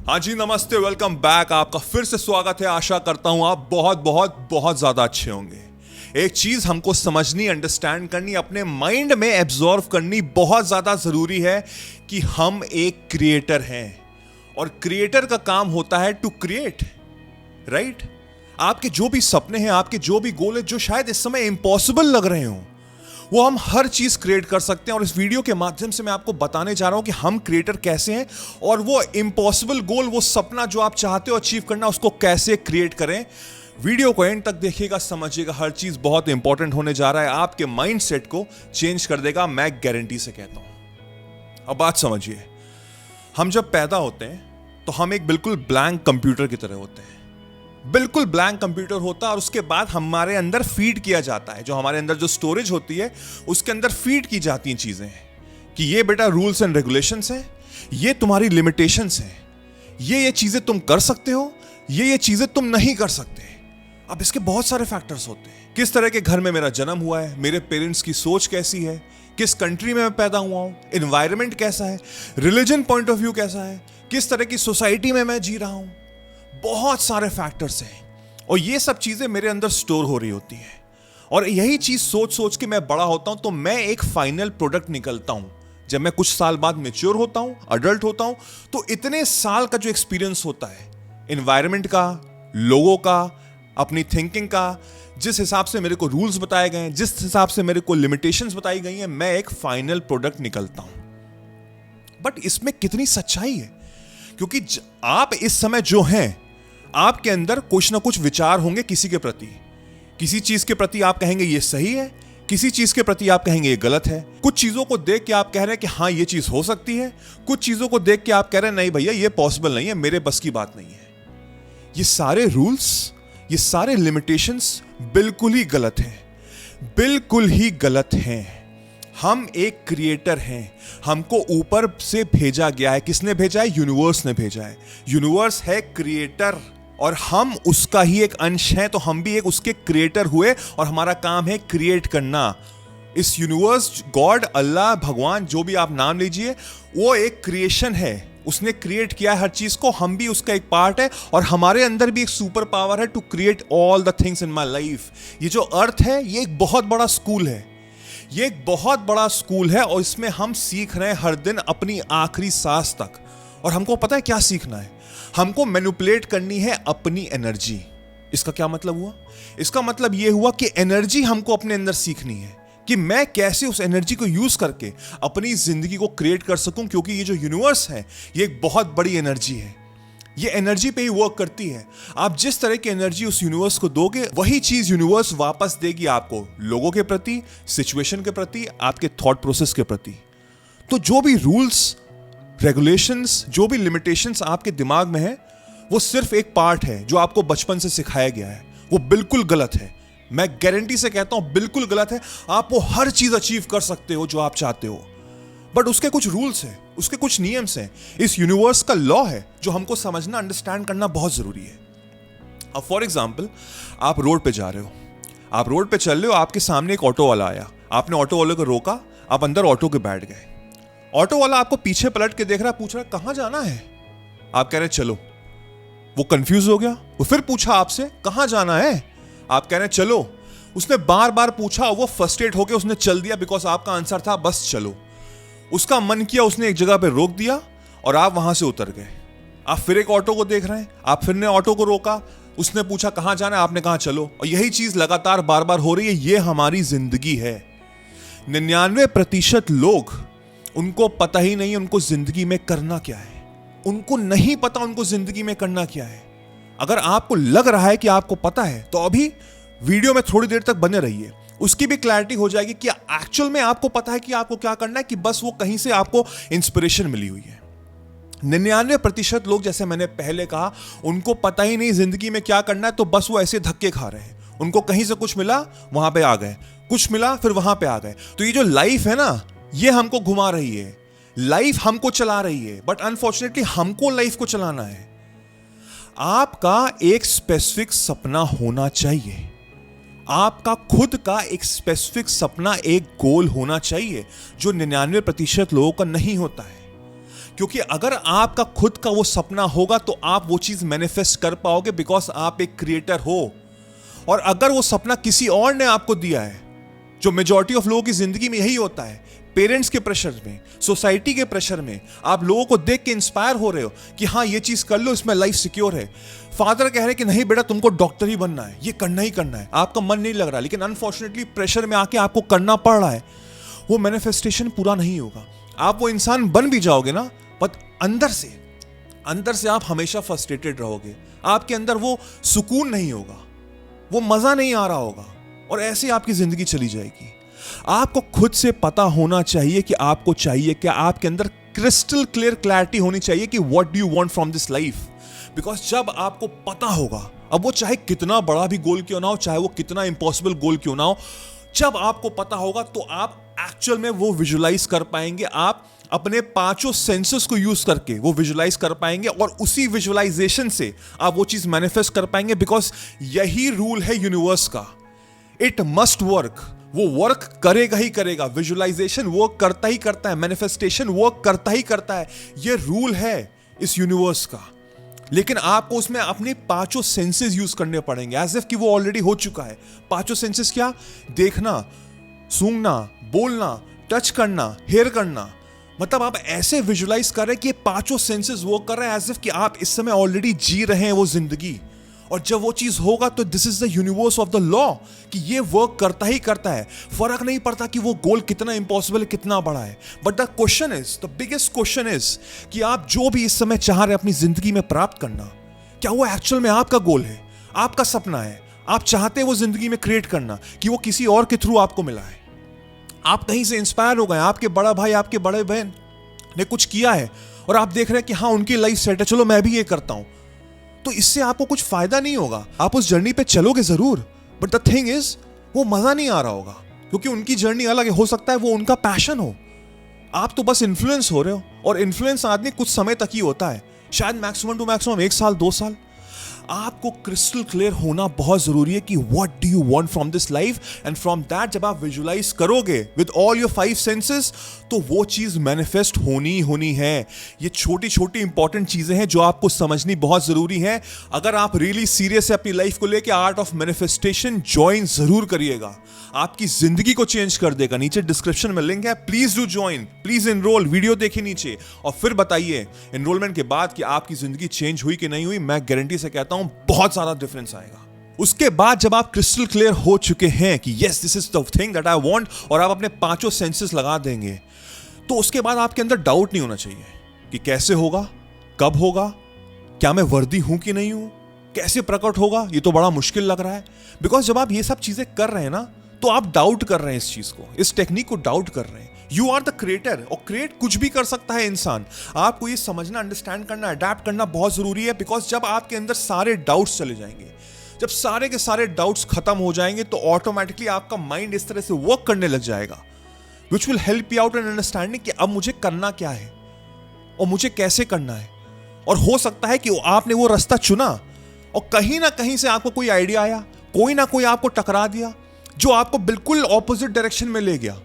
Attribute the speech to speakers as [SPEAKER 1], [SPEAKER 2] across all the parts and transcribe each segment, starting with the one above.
[SPEAKER 1] हाँ जी, नमस्ते, welcome back. आपका फिर से स्वागत है। आशा करता हूं आप बहुत बहुत बहुत ज्यादा अच्छे होंगे। एक चीज हमको समझनी, अंडरस्टैंड करनी, अपने माइंड में एब्जॉर्व करनी बहुत ज्यादा जरूरी है कि हम एक क्रिएटर हैं और क्रिएटर का काम होता है टू क्रिएट, राइट? आपके जो भी सपने हैं, आपके जो भी गोल है, जो शायद इस समय इम्पॉसिबल लग रहे हो, वो हम हर चीज क्रिएट कर सकते हैं। और इस वीडियो के माध्यम से मैं आपको बताने जा रहा हूं कि हम क्रिएटर कैसे हैं और वो इम्पॉसिबल गोल, वो सपना जो आप चाहते हो अचीव करना, उसको कैसे क्रिएट करें। वीडियो को एंड तक देखिएगा, समझिएगा। हर चीज बहुत इंपॉर्टेंट होने जा रहा है, आपके माइंडसेट को चेंज कर देगा, मैं गारंटी से कहता हूं। अब बात समझिए, हम जब पैदा होते हैं तो हम एक बिल्कुल ब्लैंक कंप्यूटर की तरह होते हैं। बिल्कुल ब्लैंक कंप्यूटर होता है और उसके बाद हमारे अंदर फीड किया जाता है, जो हमारे अंदर जो स्टोरेज होती है उसके अंदर फीड की जाती हैं चीजें कि ये बेटा रूल्स एंड रेगुलेशंस हैं, ये तुम्हारी लिमिटेशंस हैं, ये चीजें तुम कर सकते हो, ये चीजें तुम नहीं कर सकते। अब इसके बहुत सारे फैक्टर्स होते हैं। किस तरह के घर में मेरा जन्म हुआ है, मेरे पेरेंट्स की सोच कैसी है, किस कंट्री में मैं पैदा हुआ हूं, एनवायरमेंट कैसा है, रिलीजन पॉइंट ऑफ व्यू कैसा है, किस तरह की सोसाइटी में मैं जी रहा हूं, बहुत सारे फैक्टर्स हैं और ये सब चीजें मेरे अंदर स्टोर हो रही होती हैं। और यही चीज सोच सोच के मैं बड़ा होता हूं तो मैं एक फाइनल प्रोडक्ट निकलता हूं। जब मैं कुछ साल बाद मैच्योर होता हूं, अडल्ट होता हूं, तो इतने साल का जो एक्सपीरियंस होता है, एनवायरमेंट का, लोगों का, अपनी थिंकिंग का, जिस हिसाब से मेरे को रूल्स बताए गए हैं, जिस हिसाब से मेरे को लिमिटेशंस बताई गई हैं, मैं एक फाइनल प्रोडक्ट निकलता हूं। बट इसमें कितनी सच्चाई है? क्योंकि आप इस समय जो हैं, आपके अंदर कुछ ना कुछ विचार होंगे किसी के प्रति। किसी चीज के प्रति आप कहेंगे ये सही है, किसी चीज के प्रति आप कहेंगे ये गलत है। कुछ चीजों को देख के आप कह रहे हैं कि हाँ ये चीज हो सकती है, कुछ चीजों को देख के आप कह रहे हैं नहीं भैया ये पॉसिबल नहीं है, मेरे बस की बात नहीं है। ये सारे रूल्स, ये सारे लिमिटेशंस बिल्कुल ही गलत हैं, बिल्कुल ही गलत हैं। हम एक क्रिएटर हैं, हमको ऊपर से भेजा गया है। किसने भेजा है? यूनिवर्स ने भेजा है। यूनिवर्स है क्रिएटर और हम उसका ही एक अंश हैं, तो हम भी एक उसके क्रिएटर हुए और हमारा काम है क्रिएट करना। इस यूनिवर्स, गॉड, अल्लाह, भगवान, जो भी आप नाम लीजिए, वो एक क्रिएशन है। उसने क्रिएट किया है हर चीज को, हम भी उसका एक पार्ट है और हमारे अंदर भी एक सुपर पावर है to create all the things in my life. ये जो अर्थ है, ये एक बहुत बड़ा स्कूल है, ये एक बहुत बड़ा स्कूल है और इसमें हम सीख रहे हैं हर दिन अपनी आखिरी सांस तक। और हमको पता है क्या सीखना है? हमको मैनिपुलेट करनी है अपनी एनर्जी। इसका क्या मतलब हुआ? इसका मतलब यह हुआ कि एनर्जी हमको अपने अंदर सीखनी है कि मैं कैसे उस एनर्जी को यूज करके अपनी जिंदगी को क्रिएट कर सकूं। क्योंकि ये जो यूनिवर्स है, ये एक बहुत बड़ी एनर्जी है, ये एनर्जी पे ही वर्क करती है। आप जिस तरह की एनर्जी उस यूनिवर्स को दोगे, वही चीज यूनिवर्स वापस देगी आपको, लोगों के प्रति, सिचुएशन के प्रति, आपके थॉट प्रोसेस के प्रति। तो जो भी रूल्स, रेगुलेशंस, जो भी लिमिटेशंस आपके दिमाग में है, वो सिर्फ एक पार्ट है जो आपको बचपन से सिखाया गया है। वो बिल्कुल गलत है, मैं गारंटी से कहता हूं बिल्कुल गलत है। आप वो हर चीज अचीव कर सकते हो जो आप चाहते हो, बट उसके कुछ रूल्स हैं, उसके कुछ नियम्स हैं, इस यूनिवर्स का लॉ है जो हमको समझना, अंडरस्टैंड करना बहुत जरूरी है। अब फॉर एग्जाम्पल, आप रोड पे जा रहे हो, आप रोड पे चल रहे हो, आपके सामने एक ऑटो वाला आया, आपने ऑटो वाले को रोका, आप अंदर ऑटो के बैठ गए। ऑटो वाला आपको पीछे पलट के देख रहा है, पूछ रहा है कहां जाना है? आप कह रहे हैं चलो। वो कंफ्यूज हो गया, वो फिर पूछा आपसे कहां जाना है? आप कह रहे हैं चलो। उसने बार बार पूछा, वो फ्रस्ट्रेट होकर उसने चल दिया, बिकॉज आपका आंसर था बस चलो। उसका मन किया, उसने एक जगह पे रोक दिया और आप वहां से उतर गए। आप फिर एक ऑटो को देख रहे हैं, आप फिर ने ऑटो को रोका, उसने पूछा कहां जाना है, आपने कहा चलो। और यही चीज लगातार बार बार हो रही है। ये हमारी जिंदगी है। 99% लोग, उनको पता ही नहीं उनको जिंदगी में करना क्या है। उनको नहीं पता उनको जिंदगी में करना क्या है। अगर आपको लग रहा है कि आपको पता है, तो अभी वीडियो में थोड़ी देर तक बने रहिए, उसकी भी क्लैरिटी हो जाएगी कि एक्चुअल में आपको पता है कि आपको क्या करना है, कि बस वो कहीं से आपको इंस्पिरेशन मिली हुई है। 99% लोग, जैसे मैंने पहले कहा, उनको पता ही नहीं जिंदगी में क्या करना है, तो बस वो ऐसे धक्के खा रहे हैं। उनको कहीं से कुछ मिला, वहां पे आ गए, कुछ मिला, फिर वहां पे आ गए। तो ये जो लाइफ है ना, ये हमको घुमा रही है, लाइफ हमको चला रही है, बट अनफॉर्चुनेटली हमको लाइफ को चलाना है। आपका एक स्पेसिफिक सपना होना चाहिए, आपका खुद का एक स्पेसिफिक सपना, एक गोल होना चाहिए, जो 99% लोगों का नहीं होता है। क्योंकि अगर आपका खुद का वो सपना होगा तो आप वो चीज मैनिफेस्ट कर पाओगे, बिकॉज आप एक क्रिएटर हो। और अगर वो सपना किसी और ने आपको दिया है, जो मेजॉरिटी ऑफ लोगों की जिंदगी में यही होता है, पेरेंट्स के प्रेशर में, सोसाइटी के प्रेशर में, आप लोगों को देख के इंस्पायर हो रहे हो कि हाँ ये चीज कर लो, इसमें लाइफ सिक्योर है। फादर कह रहे हैं कि नहीं बेटा तुमको डॉक्टर ही बनना है, ये करना ही करना है, आपका मन नहीं लग रहा, लेकिन अनफॉर्चुनेटली प्रेशर में आके आपको करना पड़ रहा है, वो मैनिफेस्टेशन पूरा नहीं होगा। आप वो इंसान बन भी जाओगे ना, बट अंदर से आप हमेशा फ्रस्ट्रेटेड रहोगे, आपके अंदर वो सुकून नहीं होगा, वो मजा नहीं आ रहा होगा, और ऐसे आपकी जिंदगी चली जाएगी। आपको खुद से पता होना चाहिए कि आपको चाहिए क्या, आपके अंदर क्रिस्टल क्लियर क्लैरिटी होनी चाहिए कि what do you want from this life. Because जब आपको पता होगा, अब वो चाहे कितना बड़ा भी गोल क्यों ना हो, चाहे वो कितना इंपॉसिबल गोल क्यों ना हो, जब आपको पता होगा तो आप एक्चुअल में वो विजुलाइज कर पाएंगे। आप अपने पांचों सेंसेस को यूज करके वो विजुलाइज कर पाएंगे, और उसी विजुलाइजेशन से आप वो चीज मैनिफेस्ट कर पाएंगे। बिकॉज यही रूल है यूनिवर्स का, इट मस्ट वर्क, वो वर्क करेगा ही करेगा। विजुलाइजेशन वर्क करता ही करता है, मैनिफेस्टेशन वर्क करता ही करता है, ये रूल है इस यूनिवर्स का। लेकिन आपको उसमें अपने पांचों सेंसेस यूज करने पड़ेंगे, एज इफ कि वो ऑलरेडी हो चुका है। पांचों सेंसेस क्या? देखना, सूंघना, बोलना, टच करना, हेयर करना। मतलब आप ऐसे विजुलाइज कर रहे हैं कि ये पांचों सेंसेस वर्क कर रहे हैं, एज इफ कि आप इस समय ऑलरेडी जी रहे हैं वो जिंदगी। और जब वो चीज होगा तो this is the universe of the law, कि ये वर्क करता ही करता है। फर्क नहीं पड़ता कि वो गोल कितना इंपॉसिबल है, कितना बड़ा है। But the question is, the biggest question is कि आप जो भी इस समय चाह रहे हैं अपनी जिंदगी में प्राप्त करना, क्या वो एक्चुअल में आपका गोल है, आपका सपना है, आप चाहते हैं वो जिंदगी में क्रिएट करना, कि वो किसी और के थ्रू आपको मिला है। आप कहीं से इंस्पायर हो गए, आपके बड़ा भाई, आपके बड़े बहन ने कुछ किया है और आप देख रहे हैं कि हाँ उनकी लाइफ सेट है, चलो मैं भी ये करता हूं। तो इससे आपको कुछ फायदा नहीं होगा। आप उस जर्नी पे चलोगे जरूर, बट द थिंग इज वो मजा नहीं आ रहा होगा, क्योंकि उनकी जर्नी अलग है। हो सकता है वो उनका पैशन हो, आप तो बस इन्फ्लुएंस हो रहे हो, और इन्फ्लुएंस आदमी कुछ समय तक ही होता है, शायद मैक्सिमम टू मैक्सिमम 1 साल 2 साल। आपको क्रिस्टल क्लियर होना बहुत जरूरी है कि what do you want from this life, and from that जब आप विजुलाइज करोगे विद ऑल योर 5 सेंसेस, तो वो चीज मैनिफेस्ट होनी है। ये छोटी छोटी इंपॉर्टेंट चीजें हैं जो आपको समझनी बहुत जरूरी है। अगर आप रियली सीरियस है अपनी लाइफ को लेकर, आर्ट ऑफ मैनिफेस्टेशन ज्वाइन जरूर करिएगा, आपकी जिंदगी को चेंज कर देगा। नीचे डिस्क्रिप्शन में लिंक है, please do join, please enrol. Video देखिए नीचे, और फिर बताइए एनरोलमेंट के बाद कि आपकी जिंदगी चेंज हुई कि नहीं हुई। मैं गारंटी से कहता हूं बहुत ज्यादा डिफरेंस आएगा। उसके बाद जब आप क्रिस्टल क्लियर हो चुके हैं कि yes this is the thing that I want, और आप अपने पांचों सेंसेस लगा देंगे, तो उसके बाद आपके अंदर डाउट नहीं होना चाहिए कि कैसे होगा, कब होगा, क्या मैं वर्दी हूं कि नहीं हूं, कैसे प्रकट होगा, ये तो बड़ा मुश्किल लग रहा है। बिकॉज जब आप ये सब चीजें कर रहे हैं ना, तो आप डाउट कर रहे हैं इस चीज को, इस टेक्निक को डाउट कर रहे हैं। यू आर द क्रिएटर, और क्रिएट कुछ भी कर सकता है इंसान। आपको ये समझना, अंडरस्टैंड करना, अडैप्ट करना बहुत जरूरी है। बिकॉज जब आपके अंदर सारे डाउट्स चले जाएंगे, जब सारे के सारे डाउट्स खत्म हो जाएंगे, तो ऑटोमेटिकली आपका माइंड इस तरह से वर्क करने लग जाएगा, which will help you out in understanding कि अब मुझे करना क्या है और मुझे कैसे करना है। और हो सकता है कि आपने वो रास्ता चुना और कहीं ना कहीं से आपको कोई आइडिया आया, कोई ना कोई आपको टकरा दिया जो आपको बिल्कुल ऑपोजिट डायरेक्शन में ले गया।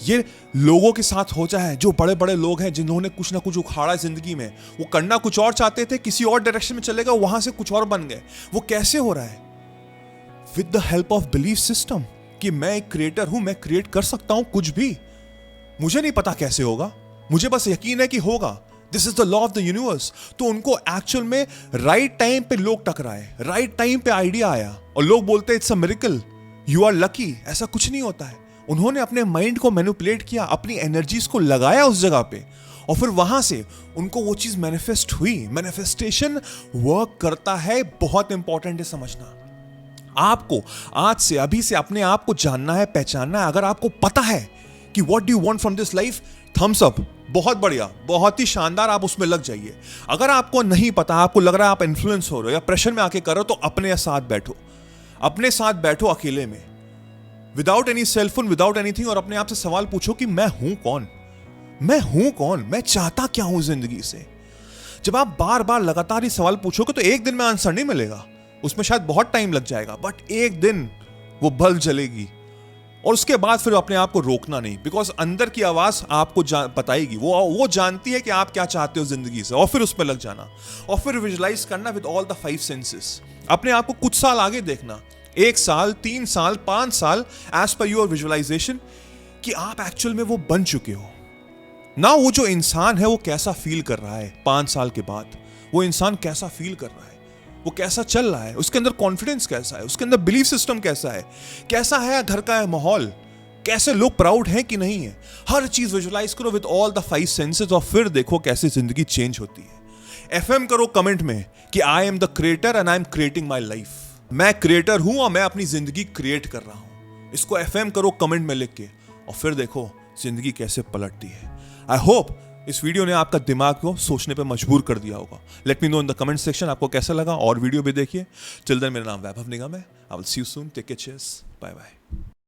[SPEAKER 1] ये लोगों के साथ होता है, जो बड़े बड़े लोग हैं जिन्होंने कुछ ना कुछ उखाड़ा जिंदगी में, वो करना कुछ और चाहते थे, किसी और डायरेक्शन में चले गए, वहां से कुछ और बन गए। वो कैसे हो रहा है? With the help of belief system, कि मैं एक क्रिएटर हूं, मैं क्रिएट कर सकता हूं कुछ भी। मुझे नहीं पता कैसे होगा, मुझे बस यकीन है कि होगा। This is the law of the universe. तो उनको एक्चुअल में राइट टाइम पे लोग टकराए, राइट टाइम पे आइडिया आया, और लोग बोलते हैं it's a miracle, you are lucky. ऐसा कुछ नहीं होता है। उन्होंने अपने माइंड को मैनिपुलेट किया, अपनी एनर्जीज को लगाया उस जगह पे, और फिर वहां से उनको वो चीज मैनिफेस्ट हुई। मैनिफेस्टेशन वर्क करता है, बहुत इंपॉर्टेंट है समझना। आपको आज से, अभी से अपने आप को जानना है, पहचानना है। अगर आपको पता है कि what do you want from this life, thumbs up, बहुत बढ़िया, बहुत ही शानदार, आप उसमें लग जाइए। अगर आपको नहीं पता, आपको लग रहा है आप इन्फ्लुएंस हो रहे हो या प्रेशर में आके कर रहे हो, तो अपने साथ बैठो, अपने साथ बैठो अकेले में, without any cellphone, without anything, और अपने आप से सवाल पूछो कि मैं हूं कौन, मैं हूं कौन, मैं चाहता क्या हूं जिंदगी से। जब आप बार बार लगातार ये सवाल पूछोगे, तो एक दिन में आंसर नहीं मिलेगा, उसमें शायद बहुत टाइम लग जाएगा, बट एक दिन वो बल्ब जलेगी, और उसके बाद फिर अपने आप को रोकना नहीं, बिकॉज अंदर की आवाज आपको बताएगी, वो जानती है कि आप क्या चाहते हो जिंदगी से, और फिर उस पर लग जाना और फिर विजुलाइज करना विद ऑल द 5 सेंसेस। अपने आप को कुछ साल आगे देखना, 1 साल, 3 साल, 5 साल, एज पर योर विजुअलाइजेशन, कि आप एक्चुअल में वो बन चुके हो ना। वो जो इंसान है वो कैसा फील कर रहा है 5 साल के बाद, वो इंसान कैसा फील कर रहा है, वो कैसा चल रहा है, उसके अंदर कॉन्फिडेंस कैसा है, उसके अंदर बिलीफ सिस्टम कैसा है घर का माहौल, कैसे लोग प्राउड हैं कि नहीं है। हर चीज विजुअलाइज करो विद ऑल द 5 सेंसेस और फिर देखो कैसे जिंदगी चेंज होती है। एफएम करो कमेंट में कि I am the creator and I am creating my life. मैं क्रिएटर हूं और मैं अपनी जिंदगी क्रिएट कर रहा हूं। इसको एफएम करो कमेंट में लिख के और फिर देखो जिंदगी कैसे पलटती है। आई होप इस वीडियो ने आपका दिमाग को सोचने पे मजबूर कर दिया होगा। Let me know in the comment section आपको कैसा लगा, और वीडियो भी देखिए। टिल देन मेरा नाम वैभव निगम है। I will see you soon. Take care, cheers, bye bye.